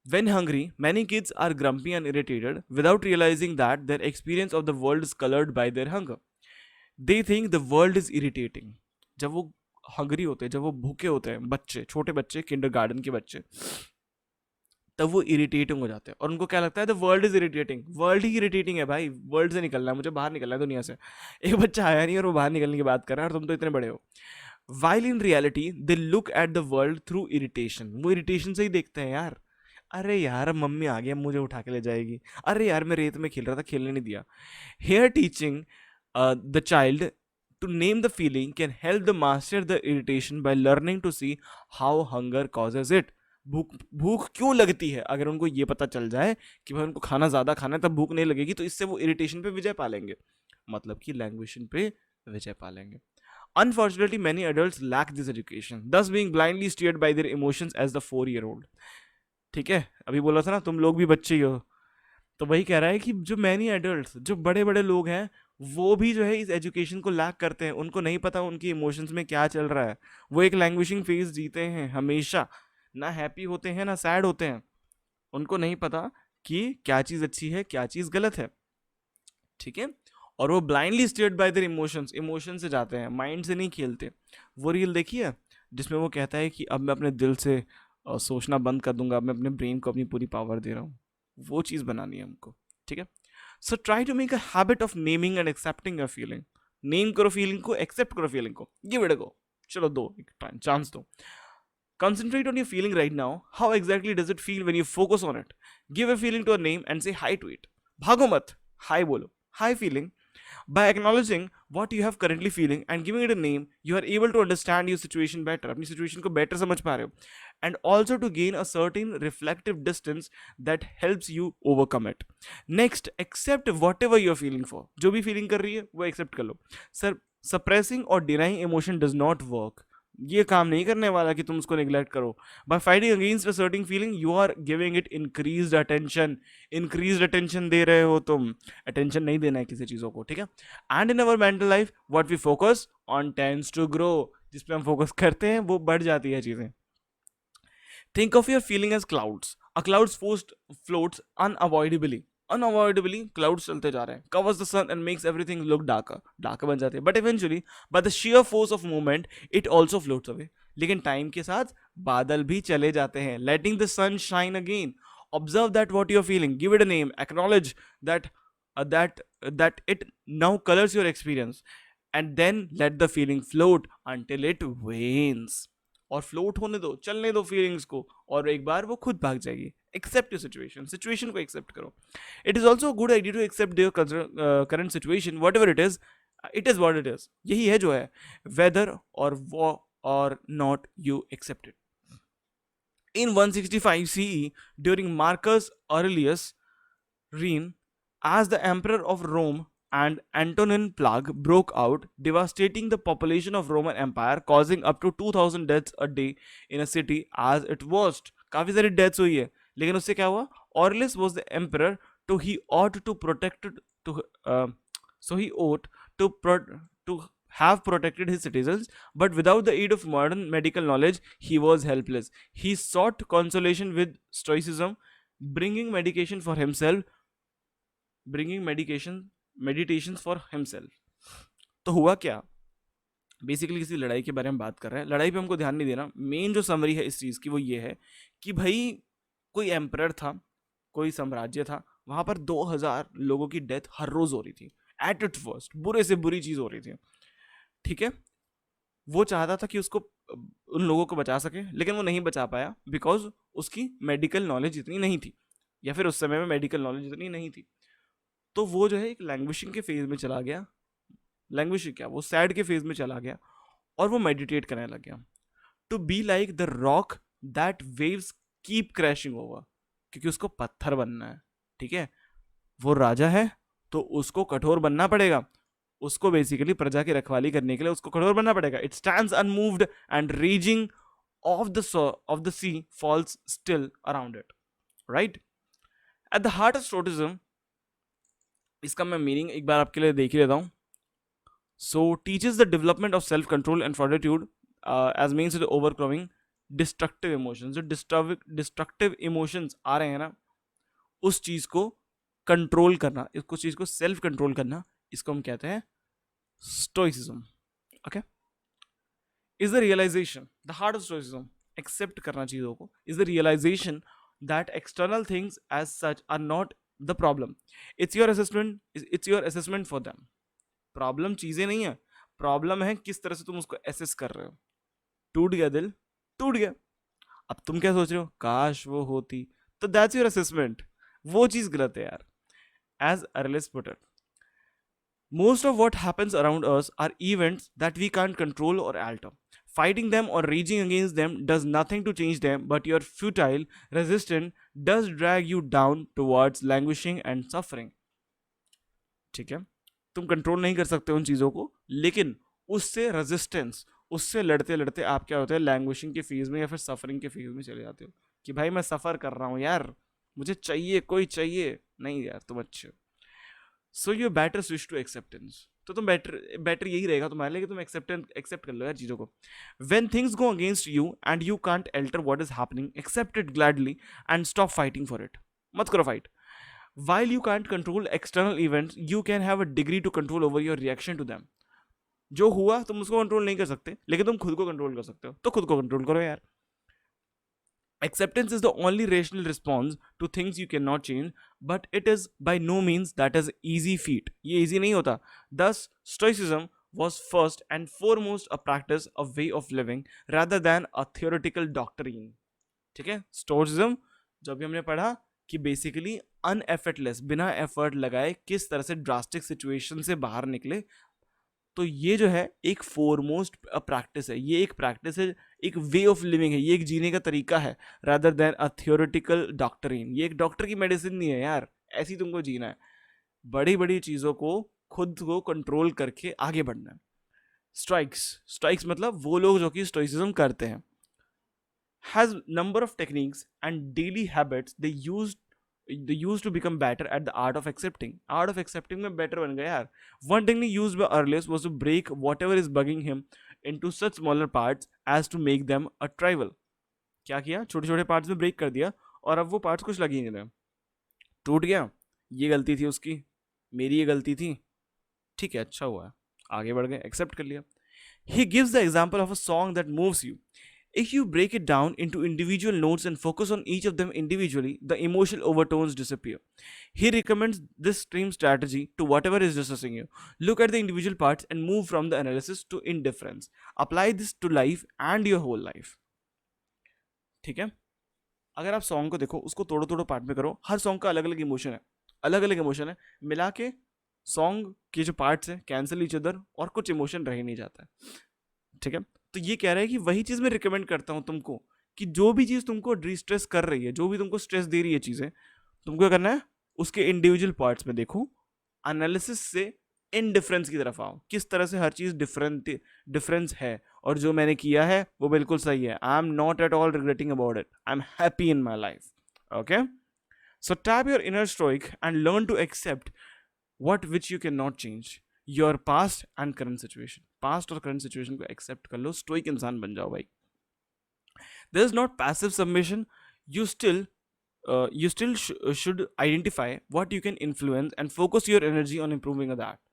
When hungry, many kids are grumpy and irritated without realizing that their experience of the world is colored by their hunger. They think the world is irritating. जब वो Hungary होते हैं, जब वो भूखे होते हैं, बच्चे, छोटे बच्चे, किंडरगार्टन के बच्चे, तब वो इरिटेटिंग हो जाते हैं और उनको क्या लगता है, the world is irritating, world he irritating है भाई, वर्ल्ड से निकलना है, मुझे बाहर निकलना है दुनिया से। एक बच्चा आया नहीं और वो बाहर निकलने की बात कर रहा है और तुम तो इतने बड़े हो। While in reality they look at the world through irritation, वो इरिटेशन से ही देखते हैं यार। अरे यार अब मम्मी आ गई, अब मुझे उठा के ले जाएगी, अरे यार मैं रेत में खेल रहा था, खेलने नहीं दिया। Here teaching the child to name the feeling can help the master the irritation by learning to see how hunger causes it। भूख भूख क्यों लगती है, अगर उनको ये पता चल जाए कि भाई उनको खाना ज्यादा खाना है तब भूख नहीं लगेगी, तो इससे वो इरिटेशन पे विजय पा लेंगे, मतलब कि लैंग्वेशन पे विजय पा लेंगे। Unfortunately, many adults lack this education, thus being blindly steered by their emotions as the 4-year-old। ठीक है, अभी बोला था ना तुम लोग भी बच्चे ही हो, तो वही कह रहा है कि जो मैनी एडल्ट्स, जो बड़े बड़े लोग हैं, वो भी जो है इस एजुकेशन को लैक करते हैं, उनको नहीं पता उनकी इमोशंस में क्या चल रहा है, वो एक लैंग्वेजिंग फेज जीते हैं हमेशा, ना हैप्पी होते हैं ना सैड होते हैं, उनको नहीं पता कि क्या चीज़ अच्छी है क्या चीज़ गलत है, ठीक है। और वो blindly stared bye their emotions, emotion से जाते हैं, माइंड से नहीं खेलते। वो रील देखिए जिसमें वो कहता है कि अब मैं अपने दिल से सोचना बंद कर दूंगा, अब मैं अपने ब्रेन को अपनी पूरी पावर दे रहा हूँ, वो चीज़ बनानी है हमको, ठीक है। So try to make a habit of naming and accepting a feeling. Name करो फीलिंग को, एक्सेप्ट करो फीलिंग को, गिव इट अ गो, चलो दो एक चांस दो। Concentrate on your feeling right now. How exactly does it feel when you focus on it? Give a feeling to a name and say hi to it. भागो मत, hi बोलो, hi feeling। By acknowledging what you have currently feeling and giving it a name, you are able to understand your situation better, अपनी situation को better समझ पा रहे हो, and also to gain a certain reflective distance that helps you overcome it। Next, accept whatever you are feeling for, जो भी feeling कर रही है वो accept कर लो। Suppressing or denying emotion does not work, ये काम नहीं करने वाला कि तुम उसको निगलेक्ट करो। By fighting against a certain feeling you are giving it increased attention, increased attention दे रहे हो तुम, अटेंशन नहीं देना है किसी चीजों को, ठीक है। And in our mental life what we focus on tends to grow, जिस पे हम फोकस करते हैं वो बढ़ जाती है चीजें। Think of your feeling as clouds, a clouds floats unavoidably clouds चलते जा रहे हैं, covers the sun and makes everything look darker बन जाते हैं, but eventually by the sheer force of movement it also floats away। लेकिन time के साथ बादल भी चले जाते हैं, letting the sun shine again। observe that what you're feeling, give it a name, acknowledge that that it now colors your experience, and then let the feeling float until it wanes। और float होने दो, चलने दो feelings को, और एक बार वो खुद भाग जाएगी। एक्सेप्ट योर सिचुएशन, सिचुएशन को एक्सेप्ट करो। It is also good idea to accept your current situation whatever it is what it is, यही है जो है, वेदर और वो or not you accept it. In 165 CE, during Marcus Aurelius' reign as the emperor of Rome, and Antonine plague broke out, devastating the population of Roman Empire, causing up to 2000 deaths a day in a city as it worst। काफी सारी deaths हुई है, लेकिन उससे क्या हुआ? Aurelius was the emperor, so he ought to protect to so he ought to to have protected his citizens, but without the aid of modern medical knowledge, he was helpless। He sought consolation with stoicism, bringing medication for himself, bringing meditations for himself। तो हुआ क्या? Basically किसी लड़ाई के बारे में बात कर रहे हैं, लड़ाई पे हमको ध्यान नहीं देना, मेन जो समरी है इस चीज की वो ये है कि भाई कोई एम्परर था, कोई साम्राज्य था, वहां पर 2000 लोगों की डेथ हर रोज हो रही थी, एट इट फर्स्ट बुरे से बुरी चीज हो रही थी, ठीक है। वो चाहता था कि उसको उन लोगों को बचा सके, लेकिन वो नहीं बचा पाया बिकॉज उसकी मेडिकल नॉलेज इतनी नहीं थी, या फिर उस समय में मेडिकल नॉलेज इतनी नहीं थी। तो वो जो है एक लैंग्वेजिंग के फेज में चला गया, लैंग्वेज क्या, वो सैड के फेज में चला गया और वो मेडिटेट करने लग गया। To be like the rock that waves keep crashing over, क्योंकि उसको पत्थर बनना है, ठीक है। वो राजा है तो उसको कठोर बनना पड़ेगा, उसको बेसिकली प्रजा की रखवाली करने के लिए उसको कठोर बनना पड़ेगा। It stands unmoved and raging of the sea falls still around it, right. At the heart of stoicism, इसका मैं मीनिंग एक बार आपके लिए देख ही लेता हूं। So teaches the development of self control and fortitude as means to overcoming destructive emotions. जो डिस्ट्रक्टिव इमोशंस आ रहे हैं ना, उस चीज को कंट्रोल करना, इसको चीज को सेल्फ कंट्रोल करना, इसको हम कहते हैं stoicism, okay. is the realization, the heart of stoicism, accept करना चीजों को, is the realization that external things as such are not the problem. It's your assessment for them. Problem चीजें नहीं है, प्रॉब्लम है किस तरह से तुम उसको एसेस कर रहे हो. टूट गया दिल, टूट गया. अब तुम क्या सोच रहे हो, काश वो होती, तो दैट्स योर असेसमेंट. वो चीज गलत है यार. As Aurelius put it, most of what happens around us are events that we can't control or alter. Fighting them or raging against them does nothing to change them, but your futile resistance does drag you down towards languishing and suffering. ठीक है, तुम control नहीं कर सकते उन चीज़ों को, लेकिन उससे रेजिस्टेंस, उससे लड़ते लड़ते आप क्या होते हैं, लैंग्वेजिंग के फेज में या फिर सफरिंग के फेज में चले जाते हो कि भाई मैं सफ़र कर रहा हूँ यार, मुझे चाहिए, कोई चाहिए नहीं यार, तुम अच्छे हो. So you better switch to acceptance. तो तुम बेटर यही रहेगा तुम्हारे लिए कि तुम एक्सेप्ट कर लो यार चीज़ों को. When things go against you and you can't alter what is happening, accept it gladly and stop fighting for it. मत करो fight. While you can't control external events, you can have a degree to control over your reaction to them. जो हुआ तुम उसको control नहीं कर सकते, लेकिन तुम खुद को कंट्रोल कर सकते हो, तो खुद को कंट्रोल करो यार. Acceptance is the only rational response to things you cannot change, but it is by no means that is easy feat. ये easy नहीं होता. Thus, Stoicism was first and foremost a practice, a way of living, rather than a theoretical doctrine. ठीक है, Stoicism जो भी हमने पढ़ा कि बेसिकली अनएफर्टलेस, बिना एफर्ट लगाए किस तरह से ड्रास्टिक सिचुएशन से बाहर निकले. तो ये जो है एक फोरमोस्ट प्रैक्टिस है, ये एक प्रैक्टिस है, एक वे ऑफ लिविंग है, ये एक जीने का तरीका है, रादर देन अ थियोरेटिकल डॉक्टरिन. ये एक डॉक्टर की मेडिसिन नहीं है यार, ऐसी तुमको जीना है, बड़ी बड़ी चीज़ों को खुद को कंट्रोल करके आगे बढ़ना है. स्ट्राइक्स मतलब वो लोग जो कि स्टोइसिज्म करते हैं, has number of techniques and daily habits they used to become better at the art of accepting. Art of accepting में better बन गया यार. One technique used by Arliss was to break whatever is bugging him into such smaller parts as to make them a trivial. क्या किया, छोटे छोटे parts में break कर दिया और अब वो पार्ट्स कुछ लग ही नहीं रहे. टूट गया, ये गलती थी उसकी, मेरी ये गलती थी, ठीक है अच्छा हुआ, आगे बढ़ गए, एक्सेप्ट कर लिया. He gives the example of a song that moves you. If you break it down into individual notes and focus on each of them individually, the emotional overtones disappear. He recommends this stream strategy to whatever is distressing you. Look at the individual parts and move from the analysis to indifference. Apply this to life and your whole life. ठीक है, अगर आप song को देखो, उसको तोड़ो तोड़ो part में करो, हर सॉन्ग का अलग अलग इमोशन है, अलग अलग इमोशन है, मिला के सॉन्ग के जो पार्ट्स है कैंसिल ईच अदर और कुछ इमोशन रह ही नहीं जाता है. ठीक है, तो ये कह रहा है कि वही चीज़ मैं रिकमेंड करता हूँ तुमको कि जो भी चीज़ तुमको डिस्ट्रेस कर रही है, जो भी तुमको स्ट्रेस दे रही है चीज़ें, तुमको क्या करना है, उसके इंडिविजुअल पार्ट्स में देखो, एनालिसिस से इनडिफरेंस की तरफ आओ, किस तरह से हर चीज़ डिफरेंस है, और जो मैंने किया है वो बिल्कुल सही है. I am not at all regretting about it, I am happy in my life. Okay, so tap your inner stoic and learn to accept what which you cannot change, your past and current situation. Past और current situation को accept कर लो, stoic इंसान बन जाओ भाई. There is not passive submission. You still should identify what you can influence and focus your energy on improving that.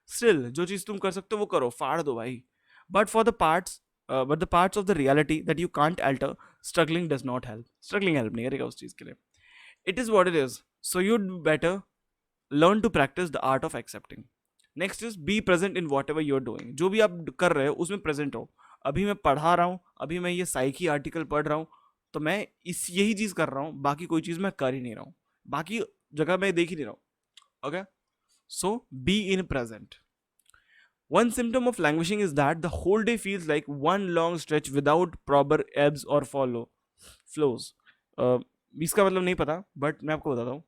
Still जो चीज़ तुम कर सकते हो वो करो, फाड़ दो भाई. But the parts of the reality that you can't alter, struggling does not help. Struggling help नहीं करेगा उस चीज़ के लिए. It is what it is. So you'd better learn to practice the art of accepting. Next is be present in whatever you're doing. जो भी आप कर रहे हो उसमें प्रेजेंट हो. अभी मैं पढ़ा रहा हूँ, अभी मैं ये साइकी आर्टिकल पढ़ रहा हूँ, तो मैं यही चीज़ कर रहा हूँ, बाकी कोई चीज़ मैं कर ही नहीं रहा हूँ, बाकी जगह मैं देख ही नहीं रहा हूँ. Okay, so be in present. One symptom of languishing is that the whole day feels like one long stretch without proper ebbs or flows. इसका मतलब नहीं पता, बट मैं आपको बताता हूँ.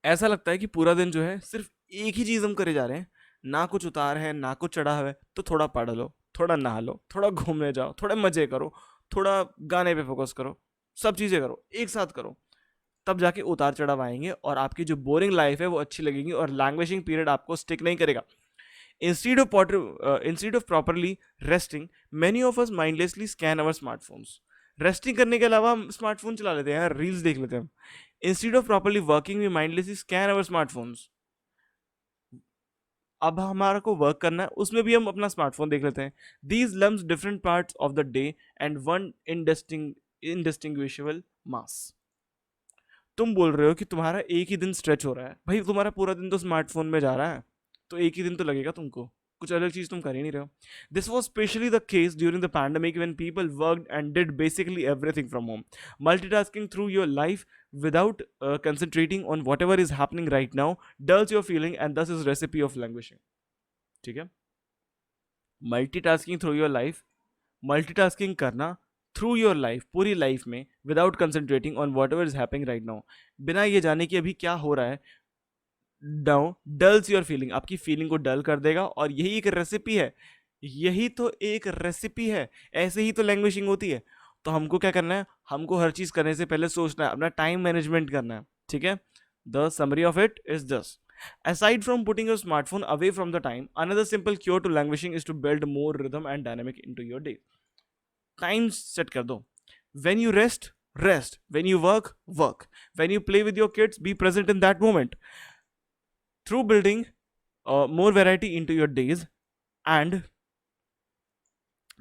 ऐसा लगता है कि पूरा दिन जो है सिर्फ एक ही चीज़ हम करे जा रहे हैं, ना कुछ उतार है ना कुछ चढ़ा है. तो थोड़ा पढ़ लो, थोड़ा नहा लो, थोड़ा घूमने जाओ, थोड़े मज़े करो, थोड़ा गाने पे फोकस करो, सब चीज़ें करो, एक साथ करो, तब जाके उतार चढ़ाव आएंगे और आपकी जो बोरिंग लाइफ है वो अच्छी लगेगी और लैंग्वेजिंग पीरियड आपको स्टिक नहीं करेगा. Instead of properly resting, many of us mindlessly scan our smartphones. Resting करने के अलावा हम स्मार्टफोन चला लेते हैं यार, रील्स देख लेते हैं हम. Instead of properly working, we mindlessly scan our smartphones. अब हमारा को वर्क करना है, उसमें भी हम अपना स्मार्टफोन देख लेते हैं. These lump different parts of the day and one indistinguishable mass. तुम बोल रहे हो कि तुम्हारा एक ही दिन स्ट्रेच हो रहा है, भाई तुम्हारा पूरा दिन तो स्मार्टफोन में जा रहा है, तो एक ही दिन तो लगेगा तुमको, कुछ अलग चीज तुम कर ही नहीं रहे हो. This was specially the case during the pandemic when people worked and did basically everything from home. Multitasking through your life without concentrating on whatever is happening right now dulls your feeling and thus is recipe of languishing. ठीक है, multitasking through your life, multitasking करना through your life, पूरी life में, without concentrating on what ever is happening right now, बिना ये जाने कि अभी क्या हो रहा है, नाउ डल्स योर फीलिंग, आपकी फीलिंग को डल कर देगा. और यही एक रेसिपी है, यही तो एक रेसिपी है, ऐसे ही तो लैंग्वेजिंग होती है. तो हमको क्या करना है, हमको हर चीज करने से पहले सोचना है, अपना टाइम मैनेजमेंट करना है. ठीक है, the summary of it is this. Aside from putting your smartphone away from the time, another simple cure to languishing is to build more rhythm and dynamic into your day. Time set कर दो. When you rest, rest. When you work, work. When you play with your kids, be present in that moment. Through building more variety into your days and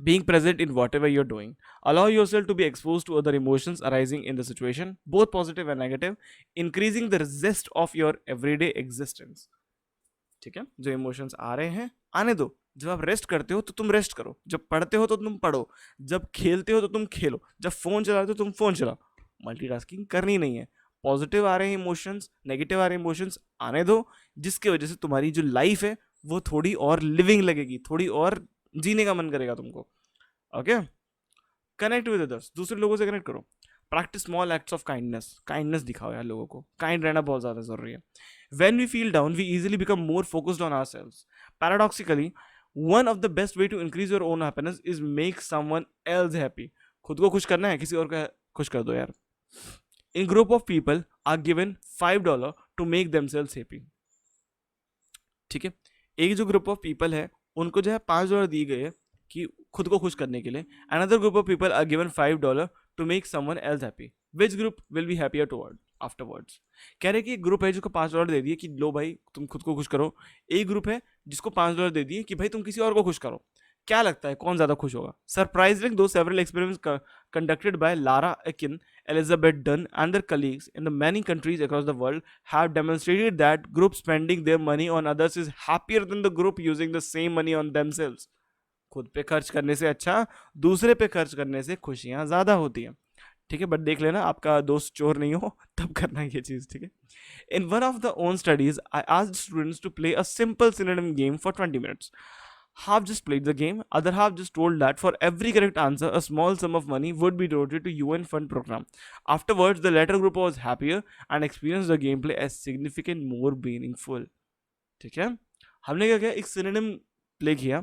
being present in whatever you're doing, allow yourself to be exposed to other emotions arising in the situation, both positive and negative, increasing the zest of your everyday existence. ठीक है, जो emotions आ रहे हैं आने दो. जब आप रेस्ट करते हो तो तुम रेस्ट करो, जब पढ़ते हो तो तुम पढ़ो, जब खेलते हो तो तुम खेलो, जब फोन चलाते हो तो तुम फोन चलाओ. मल्टीटास्किंग करनी नहीं है. पॉजिटिव आ रहे हैं इमोशंस, नेगेटिव आ रहे हैं इमोशंस, आने दो, जिसकी वजह से तुम्हारी जो लाइफ है वो थोड़ी और लिविंग लगेगी, थोड़ी और जीने का मन करेगा तुमको. ओके, कनेक्ट विद अदर्स, दूसरे लोगों से कनेक्ट करो. Practice small acts of kindness, kindness दिखाओ यार लोगों को, काइंड रहना बहुत ज्यादा जरूरी है. When we feel down we easily become more focused on ourselves. Paradoxically one of the best way to increase your own happiness is make someone else happy. खुद को खुश करना है, किसी और को खुश कर दो यार. In group of people are given $5 to make themselves happy. ठीक है, एक जो ग्रुप ऑफ पीपल है उनको जो है $5 दिए गए कि खुद को खुश करने के लिए. Another group of people are given $5 to make someone else happy. Which group will be happier toward afterwards. कह रहे कि एक ग्रुप है जिसको $5 दे दिए कि लो भाई तुम खुद को खुश करो, एक ग्रुप है जिसको $5 दे दिए कि भाई तुम किसी और को खुश करो. क्या लगता है कौन ज्यादा खुश होगा? सरप्राइजिंग दो several experiments conducted by Lara Akin, Elizabeth Dunn and their colleagues in the many countries across the world have demonstrated that group spending their money on others is happier than the group using the same money on themselves. खुद पे खर्च करने से अच्छा दूसरे पे खर्च करने से खुशियां ज्यादा होती हैं. ठीक है, बट देख लेना आपका दोस्त चोर नहीं हो तब करना ये चीज. ठीक है, in one of the own studies I asked students to play a simple synonym game for 20 minutes. Half just played the game, other half just told that for every correct answer, a small sum of money would be donated to UN fund program. Afterwards, the latter group was happier and experienced the gameplay as significant more meaningful. ठीक है, हमने क्या किया, एक synonym play किया.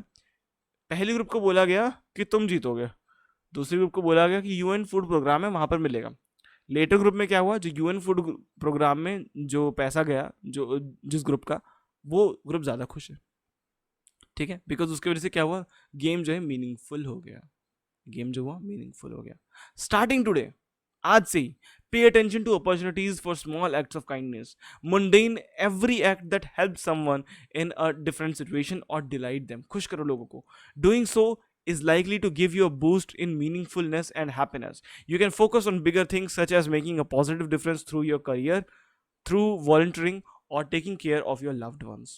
पहली group को बोला गया कि तुम जीतोगे, दूसरी ग्रुप को बोला गया कि यूएन फूड प्रोग्राम है वहां पर मिलेगा. लेटर ग्रुप में क्या हुआ, जो यूएन फूड प्रोग्राम में जो पैसा गया जो जिस ग्रुप का, वो ग्रुप ज्यादा खुश है. ठीक है, बिकॉज उसकी वजह से क्या हुआ, गेम जो है मीनिंगफुल हो गया. गेम जो हुआ मीनिंगफुल हो गया. स्टार्टिंग टुडे, आज से ही, pay attention to opportunities for small acts of kindness. Mundane every act that help someone in a different situation और डिलाइट देम. खुश करो लोगों को. Doing so is likely to give you a boost in meaningfulness and happiness. You can focus on bigger things such as making a positive difference through your career, through volunteering or taking care of your loved ones.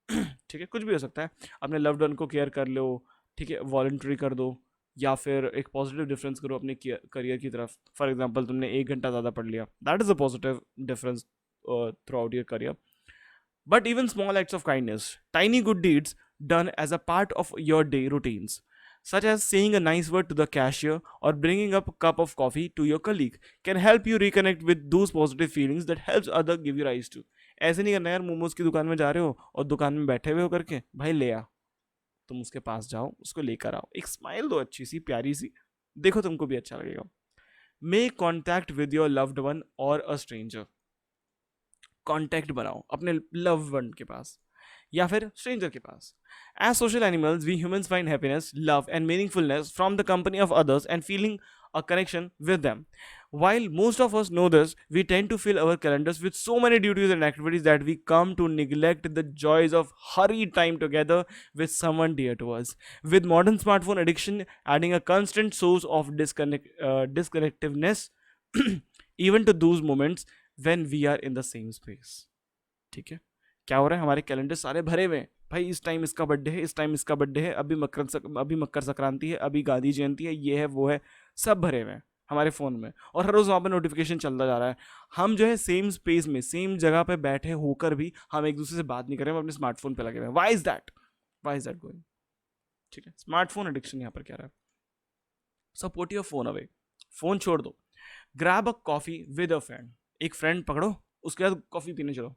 ठीक है, कुछ भी हो सकता है. अपने loved one को care कर लो, ठीक है, वॉलंटरी कर दो, या फिर एक पॉजिटिव डिफरेंस करो अपने करियर की तरफ. फॉर एग्जांपल तुमने 1 घंटा ज़्यादा पढ़ लिया, that is a positive difference throughout your career. But even small acts of kindness, tiny good deeds done as a part of your day routines, such as saying a nice word to the cashier or bringing up a cup of coffee to your colleague, can help you reconnect with those positive feelings that helps other give you rise to. ऐसे नहीं करना यार, मोमोज की दुकान में जा रहे हो और दुकान में बैठे हुए हो करके भाई ले आ, तुम उसके पास जाओ, उसको लेकर आओ, एक स्माइल दो अच्छी सी प्यारी सी, देखो तुमको भी अच्छा लगेगा. Make contact with your loved one और अ स्ट्रेंजर. कॉन्टैक्ट बनाओ अपने लव्ड वन के पास या फिर स्ट्रेंजर के पास. As social animals, we humans find happiness, love, and meaningfulness from the company of others and feeling a connection with them. While most of us know this, we tend to fill our calendars with so many duties and activities that we come to neglect the joys of hurried time together with someone dear to us. With modern smartphone addiction adding a constant source of disconnectiveness, even to those moments when we are in the same space. ठीक है, क्या हो रहा है, हमारे calendar सारे भरे हुए हैं भाई, इस टाइम इसका बर्थडे है, इस टाइम इसका बर्थडे है, अभी मकर संक्रांति है, अभी गांधी जयंती है, ये है वो है, सब भरे हुए हैं हमारे फ़ोन में, और हर रोज़ वहाँ पर नोटिफिकेशन चलता जा रहा है। हम जो है सेम स्पेस में सेम जगह पे बैठे होकर भी हम एक दूसरे से बात नहीं कर रहे हैं, हम अपने स्मार्टफोन पे लगे हुए हैं। Why is that going? ठीक है, स्मार्टफोन एडिक्शन यहाँ पर क्या रहा है। So put your phone away, phone छोड़ दो, grab a coffee with a friend, एक फ्रेंड पकड़ो, उसके बाद कॉफी पीने चलो।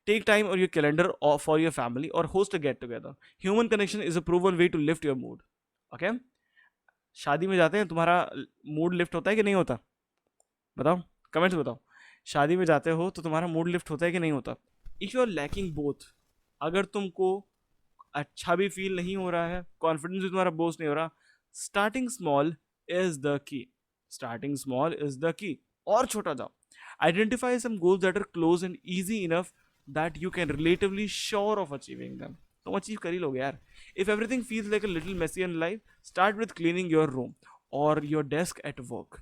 Take time on your calendar or for your family or host a get together. Human connection is a proven way to lift your mood. Okay? शादी में जाते हैं, तुम्हारा मूड लिफ्ट होता है कि नहीं होता? बताओ, कमेंट्स बताओ। शादी में जाते हो तो तुम्हारा मूड लिफ्ट होता है कि नहीं होता? If you are lacking both, अगर तुमको अच्छा भी फील नहीं हो रहा है, कॉन्फिडेंस भी तुम्हारा बोस्ट नहीं हो रहा, starting small is the key. Starting small is the key. और छोटा जाओ, identify some goals that are close and easy enough that you can relatively sure of achieving them. तुम अचीव कर ही लोगे यार। If everything feels like a little messy in life, start with cleaning your room or your desk at work.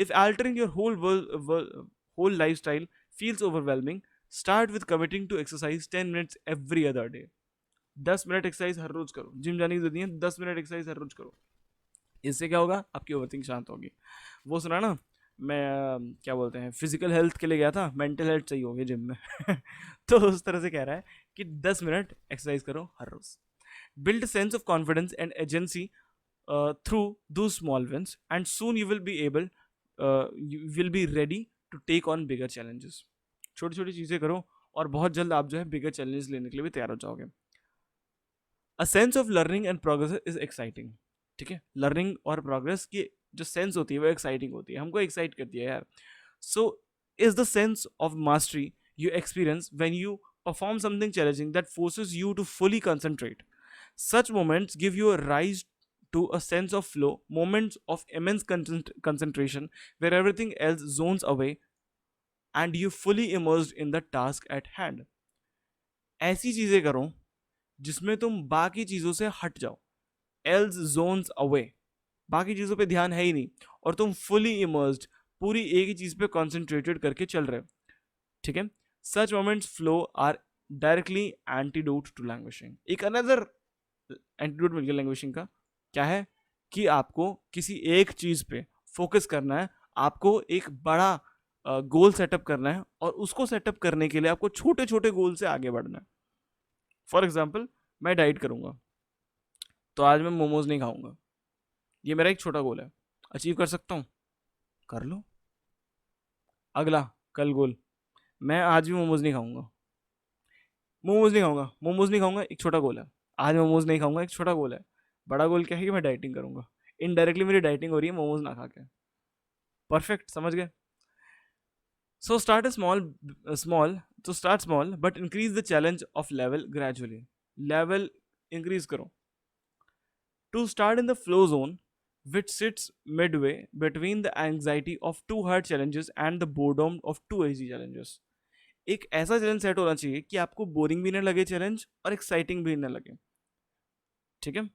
If altering your whole lifestyle feels overwhelming, start with committing to exercise 10 minutes every other day. 10 minute exercise हर रोज करो, gym जाने की जरूरत नहीं है, 10 minute exercise हर रोज करो। इससे क्या होगा, आपकी ओवरथिंक शांत होगी। वो सुना ना, मैं क्या बोलते हैं, फिजिकल हेल्थ के लिए गया था, मेंटल हेल्थ चाहिए होगी जिम में। तो उस तरह से कह रहा है कि 10 मिनट एक्सरसाइज करो हर रोज। Build sense of confidence and agency through two small wins and soon you will be ready to take on bigger challenges. छोटी छोटी चीज़ें करो और बहुत जल्द आप जो है बिगर चैलेंजेस लेने के लिए भी तैयार हो जाओगे। A sense of learning and progress is exciting. ठीक है, लर्निंग और प्रोग्रेस की जो सेंस होती है वो एक्साइटिंग होती है, हमको एक्साइट करती है यार। So is the sense of mastery you experience when you perform something challenging that forces you to fully concentrate. Such moments give you a rise to a sense of flow, moments of immense concentration where everything else zones away and you fully immersed in the task at hand. ऐसी चीजें करो जिसमें तुम बाकी चीजों से हट जाओ, else zones away, बाकी चीजों पे ध्यान है ही नहीं और तुम fully immersed, पूरी एक ही चीज पे concentrated करके चल रहे हो। ठीक है, such moments flow are directly antidote to languishing. एक another antidote मिल गया languishing का, क्या है कि आपको किसी एक चीज पे फोकस करना है, आपको एक बड़ा गोल सेटअप करना है और उसको सेटअप करने के लिए आपको छोटे छोटे गोल से आगे बढ़ना है। फॉर एग्जाम्पल, मैं डाइट करूंगा तो आज मैं मोमोज नहीं खाऊंगा, ये मेरा एक छोटा गोल है, अचीव कर सकता हूं, कर लो। अगला कल गोल, मैं आज भी मोमोज नहीं खाऊंगा, एक छोटा गोल है, आज मोमोज नहीं खाऊंगा, एक छोटा गोल है। बड़ा गोल क्या है कि मैं डाइटिंग करूंगा, इनडायरेक्टली मेरी डाइटिंग हो रही है मोमोज ना खा के। परफेक्ट, समझ गए। So start small but increase the challenge of level gradually, level increase करो। To start in the flow zone which sits midway between the anxiety of 2 hard challenges and the boredom of 2 easy challenges. एक ऐसा challenge set होना चाहिए कि आपको boring भी ना लगे चैलेंज और एक्साइटिंग भी ना लगे। ठीक है,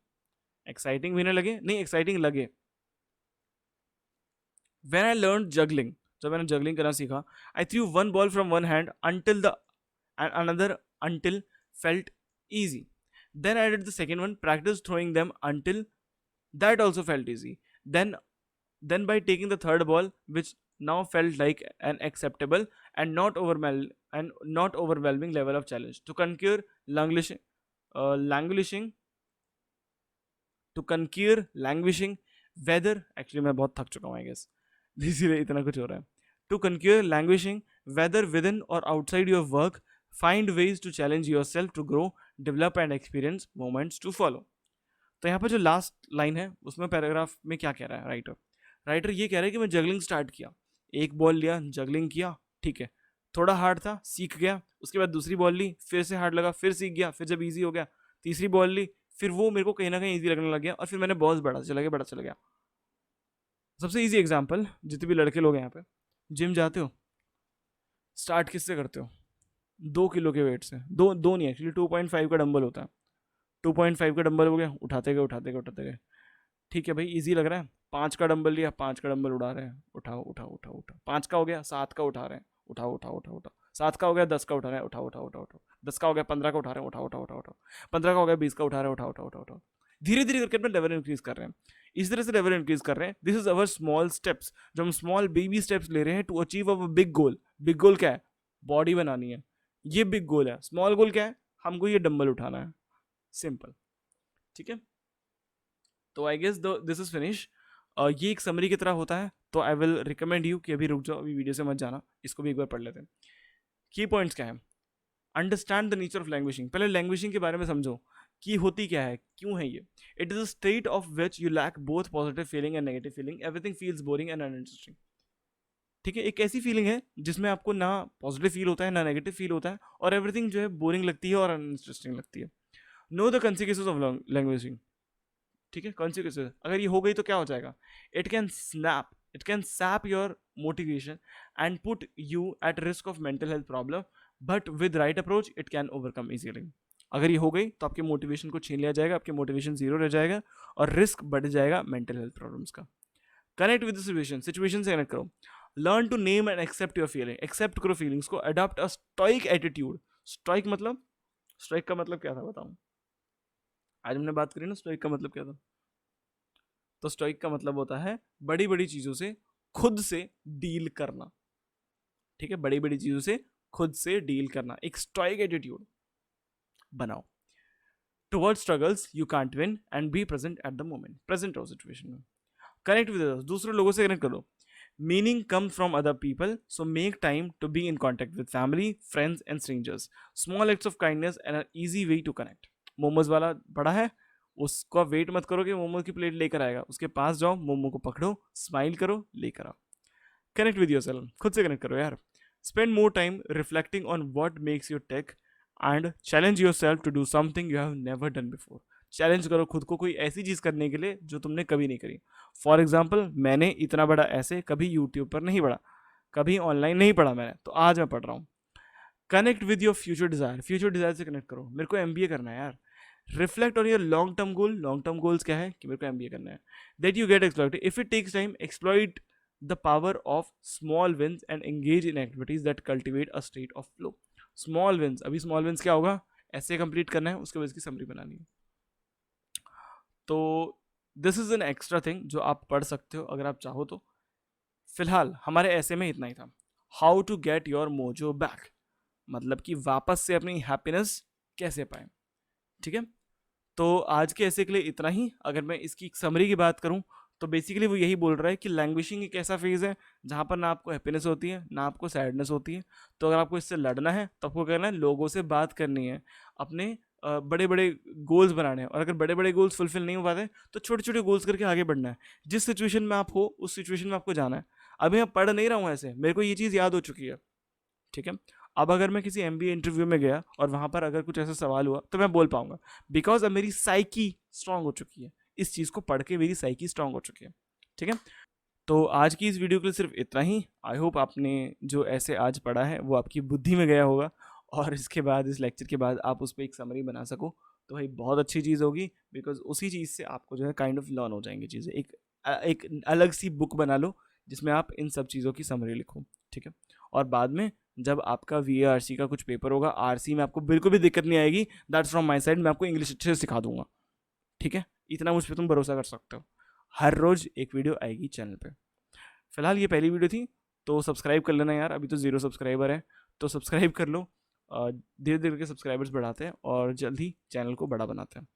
एक्साइटिंग भी ना लगे, नहीं एक्साइटिंग लगे। When I learned juggling, जब मैंने जगलिंग करना सीखा, I threw one ball from one hand and another until felt easy. Then I did the second one, practiced throwing them until that also felt easy. Then by taking the third ball, which now felt like an acceptable and not overwhelming level of challenge, to conquer languishing whether, actually मैं बहुत थक चुका हूँ I guess, इसीलिए इतना कुछ हो रहा है। To conquer languishing whether within or outside your work, find ways to challenge yourself to grow, develop and experience moments to follow. तो यहाँ पर जो लास्ट लाइन है उसमें पैराग्राफ में क्या कह रहा है राइटर ये कह रहा है कि मैं जगलिंग स्टार्ट किया, एक बॉल लिया, जगलिंग किया, ठीक है, थोड़ा हार्ड था, सीख गया, उसके बाद दूसरी बॉल ली, फिर से हार्ड लगा, फिर सीख गया, फिर जब इजी हो गया तीसरी बॉल ली, फिर वो मेरे को कहीं ना कहीं इजी लगने लग गया और फिर मैंने बॉल्स बढ़ा चला गया। सबसे इजी एग्जांपल, जितने भी लड़के लोग हैं यहाँ पे, जिम जाते हो, स्टार्ट किससे करते हो? 2 किलो के वेट से। दो नहीं, एक्चुअली 2.5 का डंबल होता है। 2.5 का डंबल हो गया, उठाते गए उठाते गए उठाते गए। ठीक है भाई, इजी लग रहा है। 5 का डंबल लिया, 5 का डंबल उड़ा रहे हैं, उठाओ उठाओ उठाओ उठाओ। 5 का हो गया, 7 का उठा रहे हैं, उठाओ उठाओ उठाओ उठाओ। 7 का हो गया, 10 का उठा रहे हैं, उठाओ उठाओ उठाओ उठाओ। 10 का हो गया, 15 का उठा रहे हैं, उठाओ उठाओ उठाओ उठाओ। 15 का हो गया, 20 का उठा रहे हैं, उठाओ उठाओ उठाओ उठाओ। धीरे धीरे करके अपना लेवल इंक्रीज कर रहे हैं। इस तरह से लेवल इंक्रीज कर रहे हैं। This is our small steps, जो हम स्मॉल बेबी स्टेप्स ले रहे हैं to achieve our big goal. Big goal क्या है? बॉडी बनानी है। ये बिग गोल है। स्मॉल गोल क्या है? हमको ये डंबल उठाना है। सिंपल। ठीक है, तो I guess this is finish. ये एक समरी की तरह होता है, तो आई विल रिकमेंड यू कि अभी रुक जाओ, अभी वीडियो से मत जाना, इसको भी एक बार पढ़ लेते हैं। की पॉइंट्स क्या है? Understand the nature of languishing. पहले लैंग्वेजिंग के बारे में समझो कि होती क्या है, क्यों है ये। It is a state of which you lack both positive feeling and negative feeling. Everything feels boring and uninteresting. ठीक है, एक ऐसी फीलिंग है जिसमें आपको ना पॉजिटिव फील होता है ना नेगेटिव फील होता है, और एवरीथिंग जो है बोरिंग लगती है और अनइंटरेस्टिंग लगती है। Know the consequences of languishing. ठीक है, कॉन्सिक्वेंसेस, अगर ये हो गई तो क्या हो जाएगा? It can SAP your motivation and put you at risk of mental health problem, but with right approach it can overcome easily. अगर ये हो गई तो आपके मोटिवेशन को छीन लिया जाएगा, आपके मोटिवेशन जीरो रह जाएगा और रिस्क बढ़ जाएगा मेंटल हेल्थ प्रॉब्लम्स का। कनेक्ट विद सिचुएशन, सिचुएशन से कनेक्ट करो। Learn to name and accept your feeling, accept करो फीलिंग्स को। Adopt a stoic attitude. Stoic मतलब, स्टोइक का मतलब क्या था बताऊं? आज हमने बात करी ना स्टोइक का मतलब क्या था। तो स्टोइक का मतलब होता है बड़ी बड़ी चीजों से खुद से डील करना। ठीक है, बड़ी बड़ी चीजों से खुद से डील करना, एक स्टोइक एटीट्यूड बनाओ। Toward struggles you can't win and be present at the moment, present रहो सिचुएशन में। कनेक्ट विद अदर्स, दूसरे लोगों से कनेक्ट करो। Meaning come from other people, so make time to be in contact with family, friends and strangers. Small acts of kindness and an easy way to connect. Momos वाला बड़ा है, उसका wait मत करो कि मोमो की प्लेट लेकर आएगा। उसके पास जाओ, मोमो को पकड़ो, स्माइल करो, लेकर आओ। कनेक्ट विद योरसेल्फ, खुद से कनेक्ट करो यार। Spend more time reflecting on what makes you tick and challenge yourself to do something you have never done before. Challenge करो खुद को कोई ऐसी चीज़ करने के लिए जो तुमने कभी नहीं करी। फॉर एग्जाम्पल, मैंने इतना बड़ा ऐसे कभी यूट्यूब पर नहीं पढ़ा, कभी ऑनलाइन नहीं पढ़ा मैंने, तो आज मैं पढ़ रहा हूँ। Connect with your future desire, future desire से कनेक्ट करो। मेरे को MBA करना है यार। Reflect on your long term goal. Long term goals क्या है? कि मेरे को MBA करना है। That you get exploited if it takes time. Exploit the power of small wins and engage in activities that cultivate a state of flow. Small wins, अभी small wins क्या होगा? ऐसे कंप्लीट करना है, उसके बाद इसकी समरी बनानी है। तो this is an extra thing जो आप पढ़ सकते हो अगर आप चाहो तो। फिलहाल हमारे ऐसे में इतना ही था। How to get your mojo back, मतलब कि वापस से अपनी हैप्पीनेस कैसे पाए। ठीक है, तो आज के ऐसे के लिए इतना ही। अगर मैं इसकी समरी की बात करूं तो बेसिकली वो यही बोल रहा है कि लैंग्वेजिंग एक ऐसा फेज है जहां पर ना आपको हैप्पीनेस होती है ना आपको सैडनेस होती है। तो अगर आपको इससे लड़ना है तो आपको करना है, लोगों से बात करनी है, अपने बड़े बड़े गोल्स बनाने हैं। और अगर बड़े बड़े गोल्स फुलफिल नहीं हो पाते तो छोटे छोटे गोल्स करके आगे बढ़ना है। जिस सिचुएशन में आप हो उस सिचुएशन में आपको जाना है। अभी मैं पढ़ नहीं रहा हूँ ऐसे, मेरे को ये चीज़ याद हो चुकी है। ठीक है, अब अगर मैं किसी MBA इंटरव्यू में गया और वहां पर अगर कुछ ऐसा सवाल हुआ तो मैं बोल पाऊंगा, बिकॉज अब मेरी साइकी स्ट्रांग हो चुकी है। इस चीज़ को पढ़ के मेरी साइकी स्ट्रांग हो चुकी है। ठीक है, तो आज की इस वीडियो के लिए सिर्फ इतना ही। आई होप आपने जो ऐसे आज पढ़ा है वो आपकी बुद्धि में गया होगा, और इसके बाद, इस लेक्चर के बाद आप उस पर एक समरी बना सको तो भाई बहुत अच्छी चीज़ होगी। बिकॉज उसी चीज़ से आपको जो है काइंड ऑफ लर्न हो जाएंगी चीज़ें। एक अलग सी बुक बना लो जिसमें आप इन सब चीज़ों की समरी लिखो। ठीक है, और बाद में जब आपका VARC का कुछ पेपर होगा, RC में आपको बिल्कुल भी दिक्कत नहीं आएगी। दैट्स फ्रॉम माई साइड, मैं आपको इंग्लिश अच्छे से सिखा दूंगा। ठीक है, इतना मुझ पर तुम भरोसा कर सकते हो। हर रोज एक वीडियो आएगी चैनल पे। फिलहाल ये पहली वीडियो थी, तो सब्सक्राइब कर लेना यार। अभी तो 0 सब्सक्राइबर है, तो सब्सक्राइब कर लो। धीरे धीरे के सब्सक्राइबर्स बढ़ाते हैं और जल्द ही चैनल को बड़ा बनाते हैं।